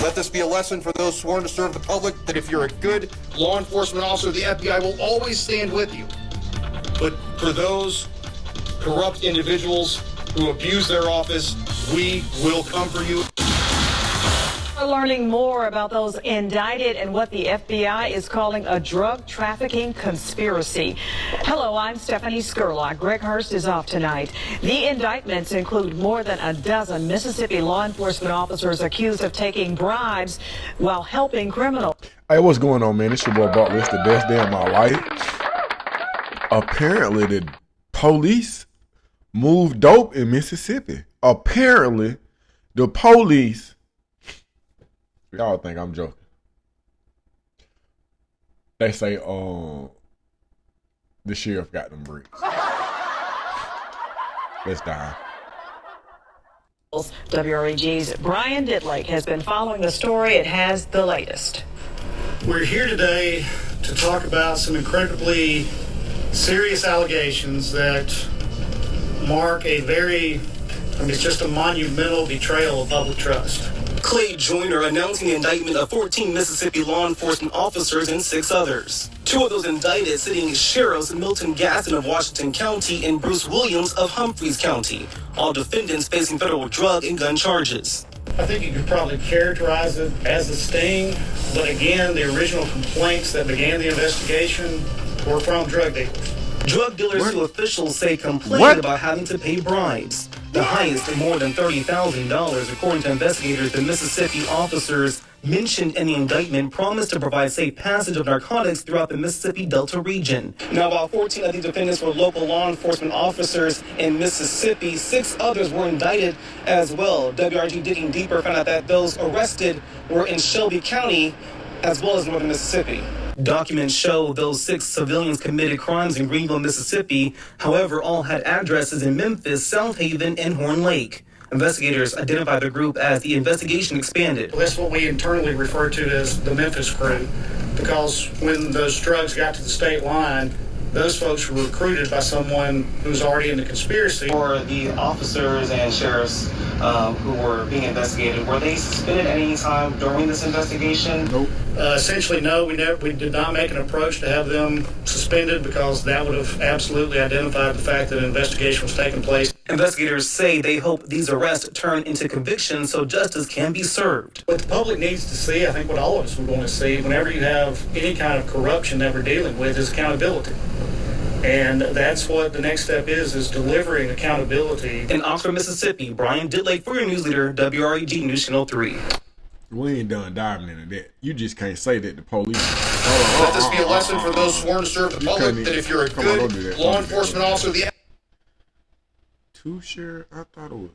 Let this be a lesson for those sworn to serve the public that if you're a good law enforcement officer, the FBI will always stand with you. But for those corrupt individuals who abuse their office, we will come for you. We're learning more about those indicted and what the FBI is calling a drug trafficking conspiracy. Hello, I'm Stephanie Skurlock. Greg Hurst is off tonight. The indictments include more than a dozen Mississippi law enforcement officers accused of taking bribes while helping criminals. Hey, what's going on, man? It's your boy Bartley. It's the best day of my life. Apparently, the police moved dope in Mississippi. Apparently, the police... Y'all think I'm joking. They say, the sheriff got them bricks. Let's dive. WREG's Brian Ditlake has been following the story. It has the latest. We're here today to talk about some incredibly serious allegations that mark it's just a monumental betrayal of public trust. Clay Joyner announcing the indictment of 14 Mississippi law enforcement officers and 6 others. 2 of those indicted sitting sheriffs Milton Gaston of Washington County and Bruce Williams of Humphreys County, all defendants facing federal drug and gun charges. I think you could probably characterize it as a sting, but again, the original complaints that began the investigation were from drug dealers. Drug dealers who officials say complained about having to pay bribes. The highest of more than $30,000, according to investigators. The Mississippi officers mentioned in the indictment promised to provide safe passage of narcotics throughout the Mississippi Delta region. Now, while 14 of these defendants were local law enforcement officers in Mississippi, 6 others were indicted as well. WRG digging deeper found out that those arrested were in Shelby County as well as northern Mississippi. Documents show those 6 civilians committed crimes in Greenville, Mississippi. However, all had addresses in Memphis, South Haven, and Horn Lake. Investigators identified the group as the investigation expanded. Well, that's what we internally refer to as the Memphis crew, because when those drugs got to the state line, those folks were recruited by someone who's already in the conspiracy. For the officers and sheriffs who were being investigated, were they suspended at any time during this investigation? Nope. Essentially, no. We did not make an approach to have them suspended because that would have absolutely identified the fact that an investigation was taking place. Investigators say they hope these arrests turn into convictions so justice can be served. What the public needs to see, I think what all of us would want to see, whenever you have any kind of corruption that we're dealing with, is accountability. And that's what the next step is delivering accountability. In Oxford, Mississippi, Brian Ditlake for your news leader, WREG News Channel 3. We ain't done diving into that. You just can't say that the police... Let this be a lesson for those sworn to serve the public that if you're a good law enforcement officer, the... 2 sheriff? I thought it was...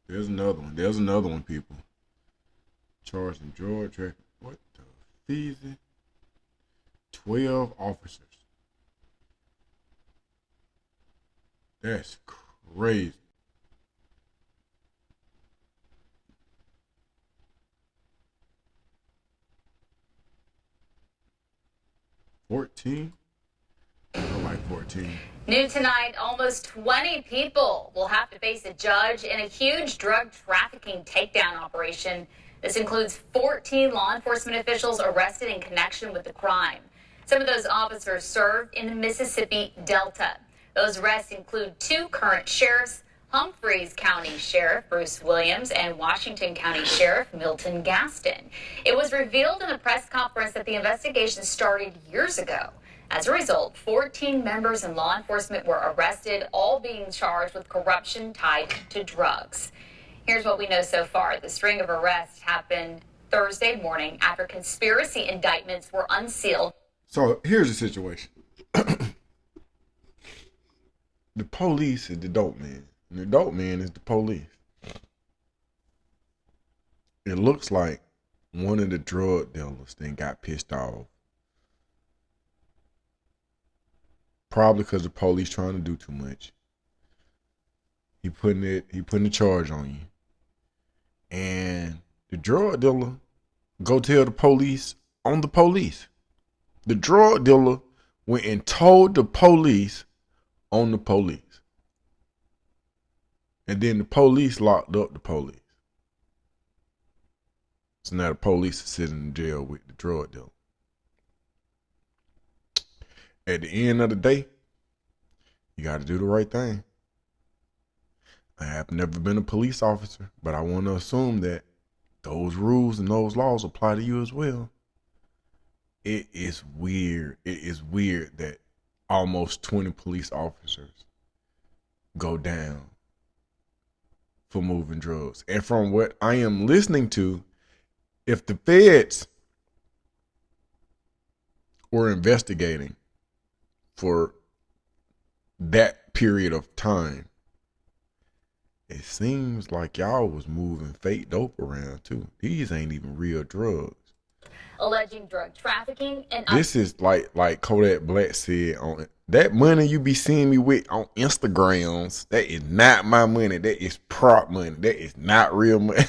There's another one, people. Charged in drug trafficking. What the feezy? 12 officers. That's crazy. $14? I like 14. New tonight, almost 20 people will have to face a judge in a huge drug trafficking takedown operation. This includes 14 law enforcement officials arrested in connection with the crime. Some of those officers served in the Mississippi Delta. Those arrests include 2 current sheriffs, Humphreys County Sheriff Bruce Williams and Washington County Sheriff Milton Gaston. It was revealed in a press conference that the investigation started years ago. As a result, 14 members in law enforcement were arrested, all being charged with corruption tied to drugs. Here's what we know so far. The string of arrests happened Thursday morning after conspiracy indictments were unsealed. So here's the situation. The police is the dope man, and the dope man is the police. It looks like one of the drug dealers then got pissed off. Probably because the police trying to do too much. He putting the charge on you. And the drug dealer go tell the police on the police. The drug dealer went and told the police on the police. And then the police locked up the police. So now the police are sitting in jail with the drug dealer. At the end of the day, you got to do the right thing. I have never been a police officer, but I want to assume that those rules and those laws apply to you as well. It is weird. It is weird that almost 20 police officers go down for moving drugs. And from what I am listening to, if the feds were investigating for that period of time, it seems like y'all was moving fake dope around too. These ain't even real drugs. Alleging drug trafficking and this is like Kodak Black said, on that money you be seeing me with on Instagrams, that is not my money. That is prop money. That is not real money.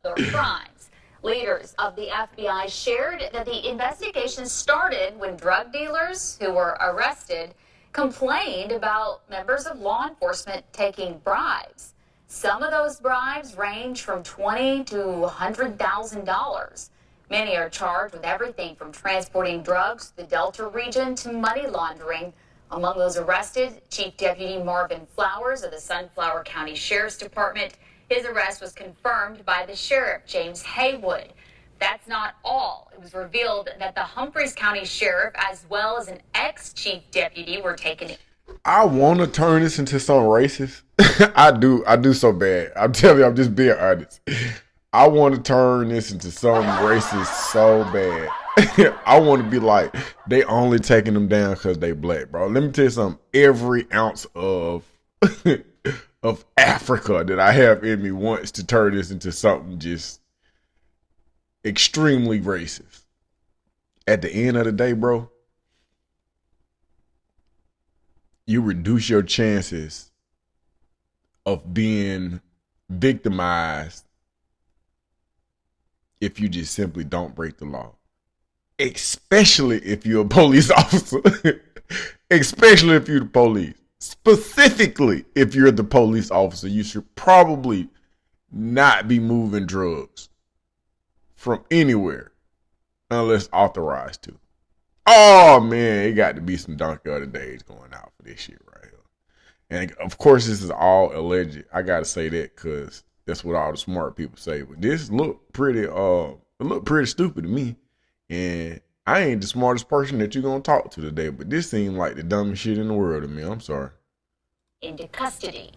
other crimes. Leaders of the FBI shared that the investigation started when drug dealers who were arrested complained about members of law enforcement taking bribes. Some of those bribes range from $20,000 to $100,000. Many are charged with everything from transporting drugs to the Delta region to money laundering. Among those arrested, Chief Deputy Marvin Flowers of the Sunflower County Sheriff's Department. His arrest was confirmed by the sheriff, James Haywood. That's not all. It was revealed that the Humphreys County Sheriff, as well as an ex-chief deputy, were taken in. I want to turn this into some racist. I do so bad. I'm telling you, I'm just being honest. I want to turn this into some racist so bad. I want to be like, they only taking them down because they black, bro. Let me tell you something. Every ounce of Africa that I have in me wants to turn this into something just extremely racist. At the end of the day, bro, you reduce your chances of being victimized if you just simply don't break the law. Especially if you're a police officer. Especially if you're the police. Specifically, if you're the police officer, you should probably not be moving drugs from anywhere unless authorized to. Oh man, it got to be some donkey other days going out for this shit right here. And of course, this is all alleged. I gotta say that because that's what all the smart people say. But this looked pretty stupid to me. And I ain't the smartest person that you're gonna talk to today, but this seemed like the dumbest shit in the world to me. I'm sorry. Into custody.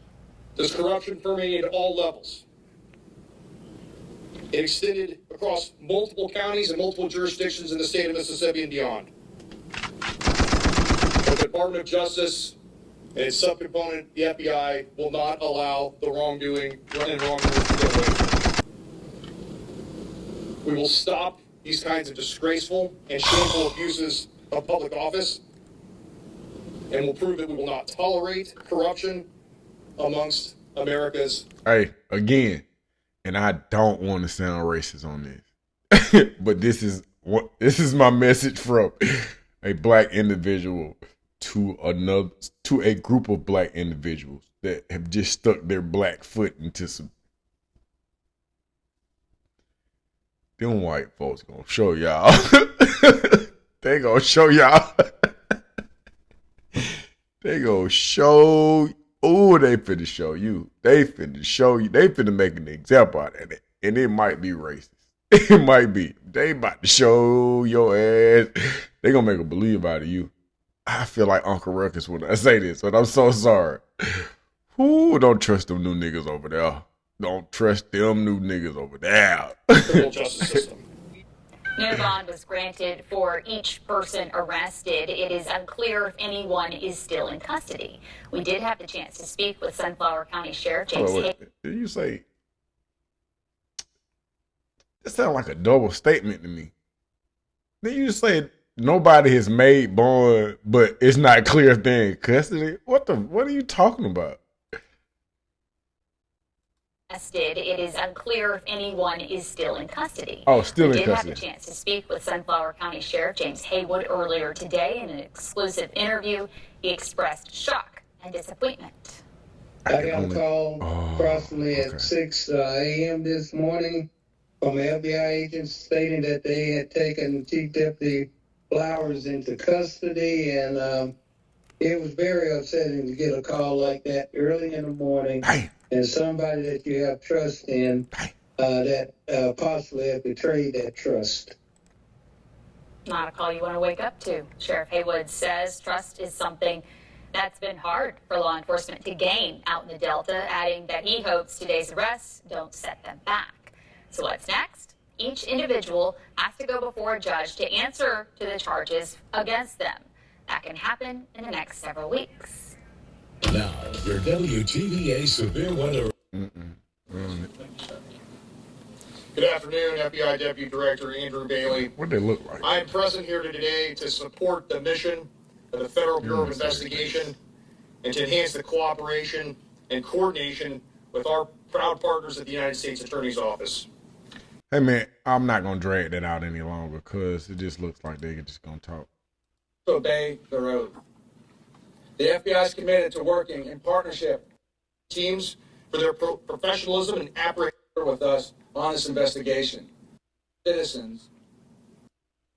This corruption permeated all levels. It extended across multiple counties and multiple jurisdictions in the state of Mississippi and beyond. The Department of Justice and its subcomponent, the FBI, will not allow the wrongdoing and wrongdoers to get away. We will stop these kinds of disgraceful and shameful abuses of public office, and will prove that we will not tolerate corruption amongst America's. Hey, again, and I don't want to sound racist on this, but this is my message from a black individual to a group of black individuals that have just stuck their black foot into some. Them white folks gonna show y'all. They gonna show y'all. They gonna show. Oh, they finna show you. They finna show you. They finna make an example out of it. And it might be racist. It might be. They about to show your ass. They gonna make a believe out of you. I feel like Uncle Ruckus when I say this, but I'm so sorry. Ooh, don't trust them new niggas over there. Don't trust them new niggas over there. Criminal justice system. No bond was granted for each person arrested. It is unclear if anyone is still in custody. We did have the chance to speak with Sunflower County Sheriff James Haywood. Did you say? That sounds like a double statement to me. Did you say nobody has made bond, but it's not clear if they're in custody? What are you talking about? It is unclear if anyone is still in custody. Oh, still in custody. We did have the chance to speak with Sunflower County Sheriff James Haywood earlier today in an exclusive interview. He expressed shock and disappointment. I got a call approximately at 6 a.m. this morning from FBI agents stating that they had taken Chief Deputy Flowers into custody, and it was very upsetting to get a call like that early in the morning, and somebody that you have trust in that possibly have betrayed that trust. Not a call you want to wake up to. Sheriff Haywood says trust is something that's been hard for law enforcement to gain out in the Delta, adding that he hopes today's arrests don't set them back. So what's next? Each individual has to go before a judge to answer to the charges against them. That can happen in the next several weeks. Now, your WTVA severe weather. Good afternoon, FBI Deputy Director Andrew Bailey. What they look like? I am present here today to support the mission of the Federal Bureau of Investigation and to enhance the cooperation and coordination with our proud partners at the United States Attorney's Office. Hey man, I'm not gonna drag that out any longer because it just looks like they're just gonna talk. Obey their oath. The FBI is committed to working in partnership Teams for their professionalism and apprehension with us on this investigation. Citizens.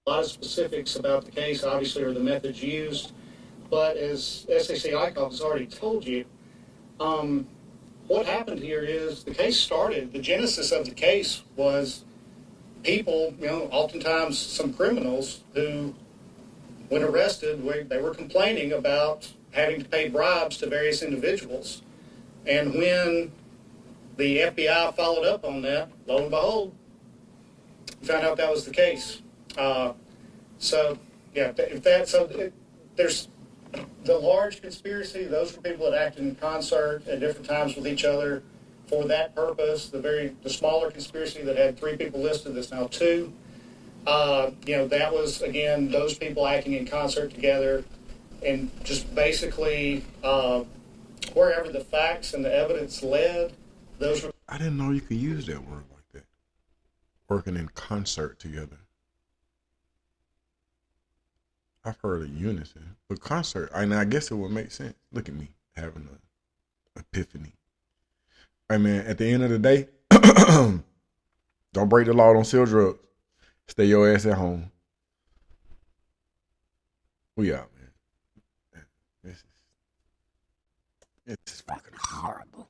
A lot of specifics about the case, obviously, are the methods used. But as SAC ICOP has already told you, what happened here is the case started, the genesis of the case was people, oftentimes some criminals who, when arrested, they were complaining about having to pay bribes to various individuals. And when the FBI followed up on that, lo and behold, we found out that was the case. There's the large conspiracy. Those were people that acted in concert at different times with each other for that purpose. The smaller conspiracy that had 3 people listed, that's now 2. That was, again, those people acting in concert together, and just basically wherever the facts and the evidence led, those were. I didn't know you could use that word like that. Working in concert together. I've heard of unison, but concert, I guess it would make sense. Look at me having an epiphany. Hey man, at the end of the day, don't break the law, don't sell drugs. Stay your ass at home. We out, man. This is fucking horrible.